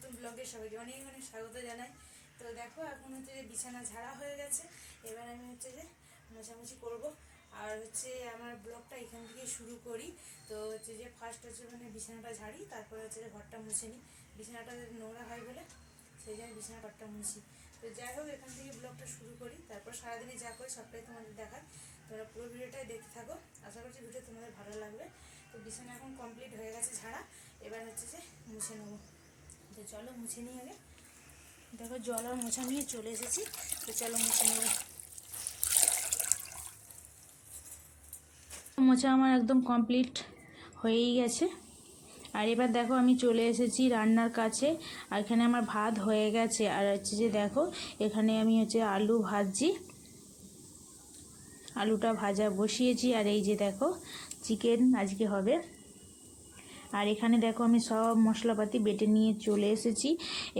নতুন ব্লগে সবাইকে অনেক অনেক স্বাগত জানাই। তো দেখো এখন হচ্ছে যে বিছানা ঝাড়া হয়ে গেছে, এবার আমি হচ্ছে যে মোছামুছি করব। আর হচ্ছে আমার ব্লগটা এখান থেকে শুরু করি। তো হচ্ছে যে ফার্স্ট হচ্ছে মানে বিছানাটা ঝাড়ি, তারপরে হচ্ছে যে ঘরটা মুছে নিই। বিছানাটা নোংরা হয় বলে সেই জন্য বিছানা ঘরটা মুছি। তো যাই হোক এখান থেকে ব্লগটা শুরু করি, তারপর সারাদিনে যা করি সবটাই তোমাদের দেখায়। তোমরা পুরো ভিডিওটাই দেখতে থাকো, আশা করছি ভিডিও তোমাদের ভালো লাগবে। তো বিছানা এখন কমপ্লিট হয়ে গেছে ঝাড়া, এবার হচ্ছে যে মুছে নেবো। তো চলো মুছে নিই আগে। দেখো জল আর মোছা নিয়ে চলে এসেছি, তো চলো মুছে নেব। মোছা আমার একদম কমপ্লিট হয়েই গেছে। আর এবার দেখো আমি চলে এসেছি রান্নার কাছে, আর এখানে আমার ভাত হয়ে গেছে। আর হচ্ছে যে দেখো এখানে আমি হচ্ছে আলু ভাজছি, আলুটা ভাজা বসিয়েছি। আর এই যে দেখো চিকেন আজকে হবে। আর এখানে দেখো আমি সব মশলাপাতি বেটে নিয়ে চলে এসেছি।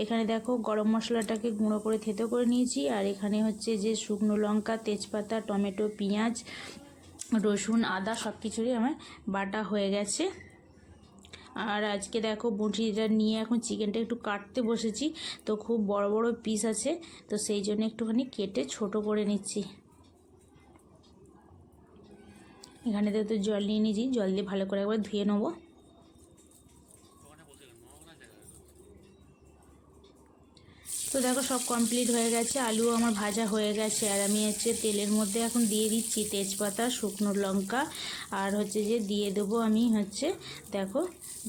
এখানে দেখো গরম মশলাটাকে গুঁড়ো করে থেতো করে নিয়েছি। আর এখানে হচ্ছে যে শুকনো লঙ্কা, তেজপাতা, টমেটো, পেঁয়াজ, রসুন, আদা সব কিছুরই আমার বাটা হয়ে গেছে। আর আজকে দেখো বঁটিটা নিয়ে এখন চিকেনটা একটু কাটতে বসেছি। তো খুব বড় বড় পিস আছে, তো সেই জন্য একটুখানি কেটে ছোট করে নিচ্ছি। এখানে তো জল নিয়ে নিয়েছি, জল দিয়ে ভালো করে একবার ধুয়ে নেবো। তো দেখো সব কমপ্লিট হয়ে গেছে, আলু আমার ভাজা হয়ে গেছে। আর আমি হচ্ছে তেলের মধ্যে এখন দিয়ে দিচ্ছি তেজপাতা, শুকনো লঙ্কা, আর হচ্ছে যে দিয়ে দেবো আমি হচ্ছে দেখো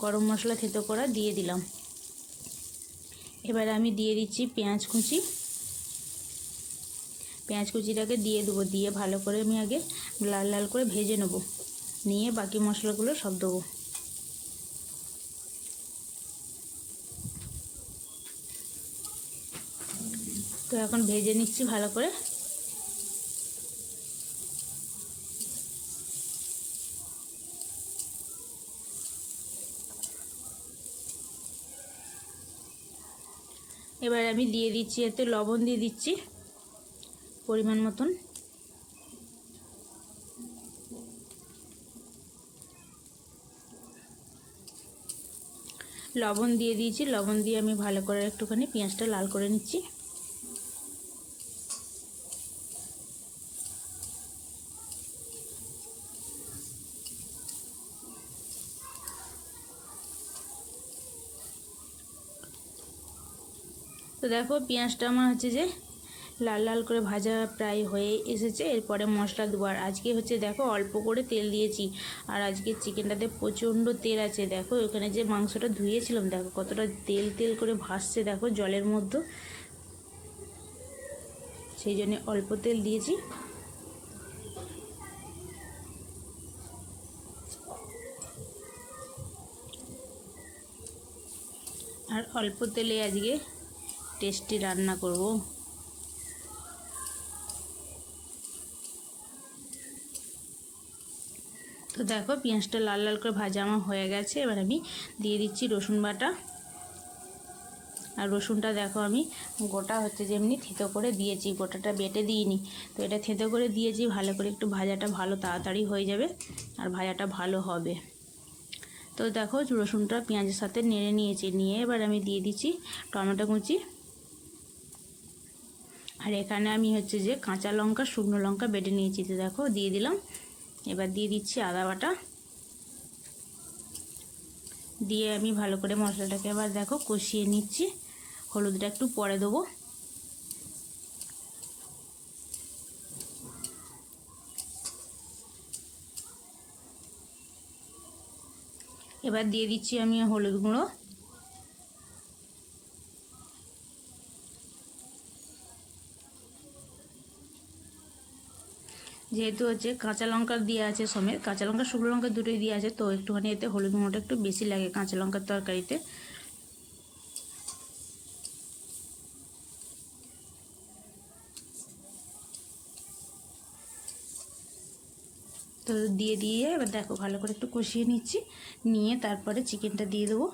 গরম মশলা থেতো করা দিয়ে দিলাম। এবার আমি দিয়ে দিচ্ছি পেঁয়াজ কুচি, পেঁয়াজ কুচিটাকে দিয়ে দেবো। দিয়ে ভালো করে আমি আগে লাল লাল করে ভেজে নেব, নিয়ে বাকি মশলাগুলো সব দেবো। তো এখন ভেজে নিচ্ছি ভালো করে। এবার আমি দিয়ে দিচ্ছি এতে লবণ দিয়ে দিচ্ছি পরিমাণ মতন। লবণ দিয়ে দিয়েছি, লবণ দিয়ে আমি ভালো করে একটুখানি পেঁয়াজটা লাল করে নিচ্ছি। তো দেখো পেঁয়াজটা আমার হচ্ছে যে লাল লাল করে ভাজা প্রায় হয়ে এসেছে। এরপরে মশলা দেবো। আর আজকে হচ্ছে দেখো অল্প করে তেল দিয়েছি, আর আজকে চিকেনটাতে প্রচণ্ড তেল আছে। দেখো ওখানে যে মাংসটা ধুয়েছিলাম দেখো কতটা তেল তেল করে ভাসছে দেখো জলের মধ্যে, সেই জন্য অল্প তেল দিয়েছি। আর অল্প তেলে আজকে টেস্টি রান্না করব। তো দেখো পেঁয়াজটা লাল লাল করে ভাজা আমার হয়ে গেছে। এবার আমি দিয়ে দিচ্ছি রসুন বাটা। আর রসুনটা দেখো আমি গোটা হচ্ছে যেমনি থেতো করে দিয়েছি, গোটাটা বেটে দিইনি। তো এটা থেতো করে দিয়েছি ভালো করে, একটু ভাজাটা ভালো তাড়াতাড়ি হয়ে যাবে আর ভাজাটা ভালো হবে। তো দেখো রসুনটা পেঁয়াজের সাথে নেড়ে নিয়েছি, নিয়ে এবার আমি দিয়ে দিচ্ছি টমেটো কুচি। আর এখানে আমি হচ্ছে যে কাঁচা লঙ্কা, শুকনো লঙ্কা বেটে নিয়েছি, তো দেখো দিয়ে দিলাম। এবার দিয়ে দিচ্ছি আদা বাটা, দিয়ে আমি ভালো করে মশলাটাকে এবার দেখো কষিয়ে নিচ্ছি। হলুদটা একটু পরে দেবো। এবার দিয়ে দিচ্ছি আমি হলুদ গুঁড়ো, যেহেতু হচ্ছে কাঁচা লঙ্কা দিয়ে আছে সমেত, কাঁচা লঙ্কা শুকনো লঙ্কা দুটোই দিয়ে আছে, তো একটুখানি এতে হলুদ গুঁড়োটা একটু বেশি লাগে কাঁচা লঙ্কার তরকারিতে। তো দিয়ে এবার দেখো ভালো করে একটু কষিয়ে নিচ্ছি, নিয়ে তারপরে চিকেনটা দিয়ে দেবো।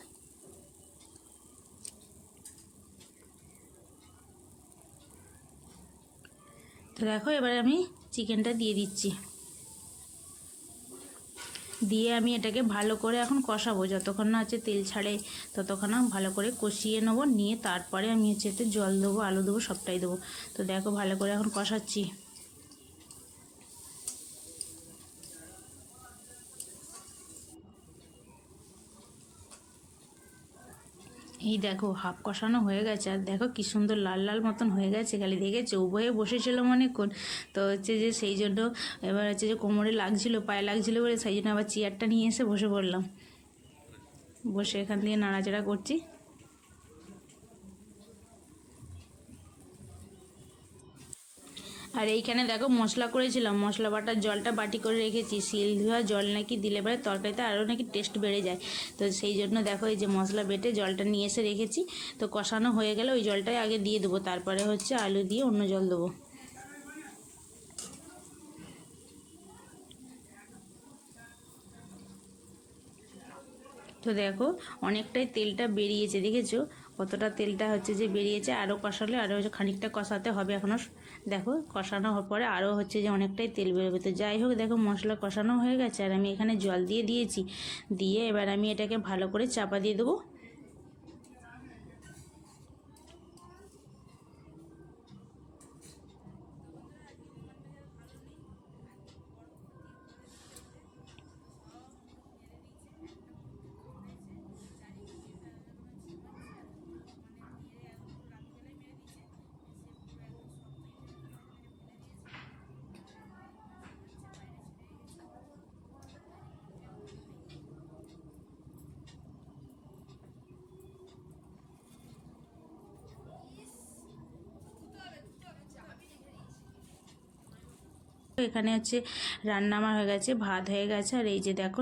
তো দেখো এবার আমি চিকেনটা দিয়ে দিচ্ছি, দিয়ে আমি এটাকে ভালো করে এখন কষাবো, যতক্ষণ না হচ্ছে তেল ছাড়ে ততক্ষণ ভালো করে কষিয়ে নেবো। নিয়ে তারপরে আমি হচ্ছে এতে জল দেবো, আলু দেবো, সবটাই দেবো। তো দেখো ভালো করে এখন কষাচ্ছি। এই দেখো হাফ কষানো হয়ে গেছে, আর দেখো কি সুন্দর লাল লাল মতন হয়ে গেছে, খালি দেখেছো উভয়ে বসেছিলাম অনেকক্ষণ। তো হচ্ছে যে সেই জন্য এবার হচ্ছে যে কোমরে লাগছিল, পায়ে লাগছিল বলে সেই জন্য আবার চেয়ারটা নিয়ে এসে বসে পড়লাম। বসে এখান থেকে নাড়াচাড়া করছি। আর এইখানে দেখো মশলা করেছিলাম, মশলা বাটার জলটা বাটি করে রেখেছি। শিল ধোয়া জল নাকি দিলে পরে তরকারিতে আরও নাকি টেস্ট বেড়ে যায়। তো সেই জন্য দেখো এই যে মশলা বেটে জলটা নিয়ে এসে রেখেছি। তো কষানো হয়ে গেলে ওই জলটাই আগে দিয়ে দেবো, তারপরে হচ্ছে আলু দিয়ে অন্য জল দেবো। তো দেখো অনেকটাই তেলটা বেরিয়েছে, দেখেছো কতটা তেলটা হচ্ছে যে বেরিয়েছে। আরও কষালে আরও খানিকটা কষাতে হবে এখনও। দেখো কষানো হওয়ার পরে আরও হচ্ছে যে অনেকটাই তেল বেরোবে। তো যাই হোক দেখো মশলা কষানো হয়ে গেছে, আর আমি এখানে জল দিয়ে দিয়েছি। দিয়ে এবার আমি এটাকে ভালো করে চাপা দিয়ে দেবো। এখানে হচ্ছে রান্না আমার হয়ে গেছে, ভাত হয়ে গেছে, আর এই যে দেখো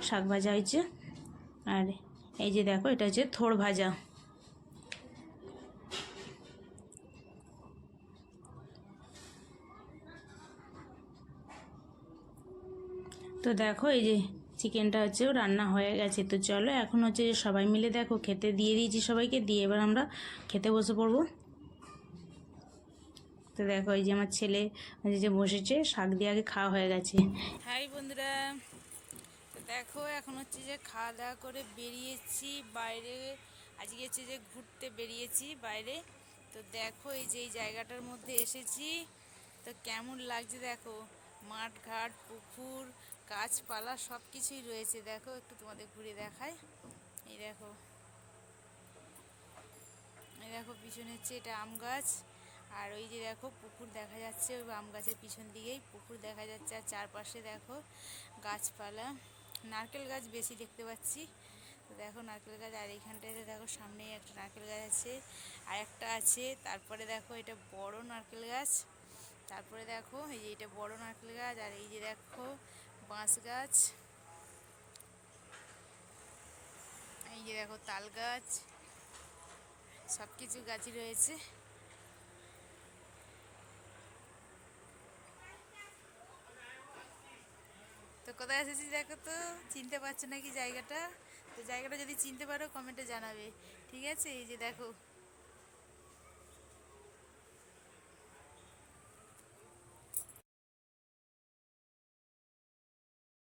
শাক ভাজা হয়েছে। আর এই যে দেখো এটা হচ্ছে থোড় ভাজা। তো দেখো এই যে চিকেনটা হচ্ছেও রান্না হয়ে গেছে। তো চলো এখন হচ্ছে যে সবাই মিলে দেখো খেতে দিয়ে দিয়েছি সবাইকে, দিয়ে এবার আমরা খেতে বসে পড়বো। তো দেখো এই যে আমার ছেলে যে বসেছে, শাক দিয়ে আগে খাওয়া হয়ে গেছে। হাই বন্ধুরা, তো দেখো এখন হচ্ছে যে খাওয়া দাওয়া করে বেরিয়েছি বাইরে। আজকে হচ্ছে যে ঘুরতে বেরিয়েছি বাইরে। তো দেখো এই যে এই জায়গাটার মধ্যে এসেছি, তো কেমন লাগছে দেখো। মাঠ ঘাট পুকুর গাছপালা সব কিছুই রয়েছে। দেখো একটু তোমাদের ঘুরে দেখায়। এই দেখো, এই দেখো পিছনে হচ্ছে এটা আম গাছ। আর ওই যে দেখো পুকুর দেখা যাচ্ছে, ওই আম গাছের পিছন দিকেই পুকুর দেখা যাচ্ছে। আর চারপাশে দেখো গাছপালা, নারকেল গাছ বেশি দেখতে পাচ্ছি। তো দেখো নারকেল গাছ, আর এইখানটাতে দেখো সামনে একটা নারকেল গাছ আছে, আর একটা আছে। তারপরে দেখো এটা বড় নারকেল গাছ। তারপরে দেখো এই যে এটা বড় নারকেল গাছ, আর এই যে দেখো বাঁশ গাছ, এই যে দেখো তাল গাছ, সব কিছু গাছই রয়েছে। তো কোথায় এসেছি দেখো, তো চিনতে পারছো নাকি জায়গাটা? তো জায়গাটা যদি চিনতে পারো কমেন্টে জানাবে, ঠিক আছে? এই যে দেখো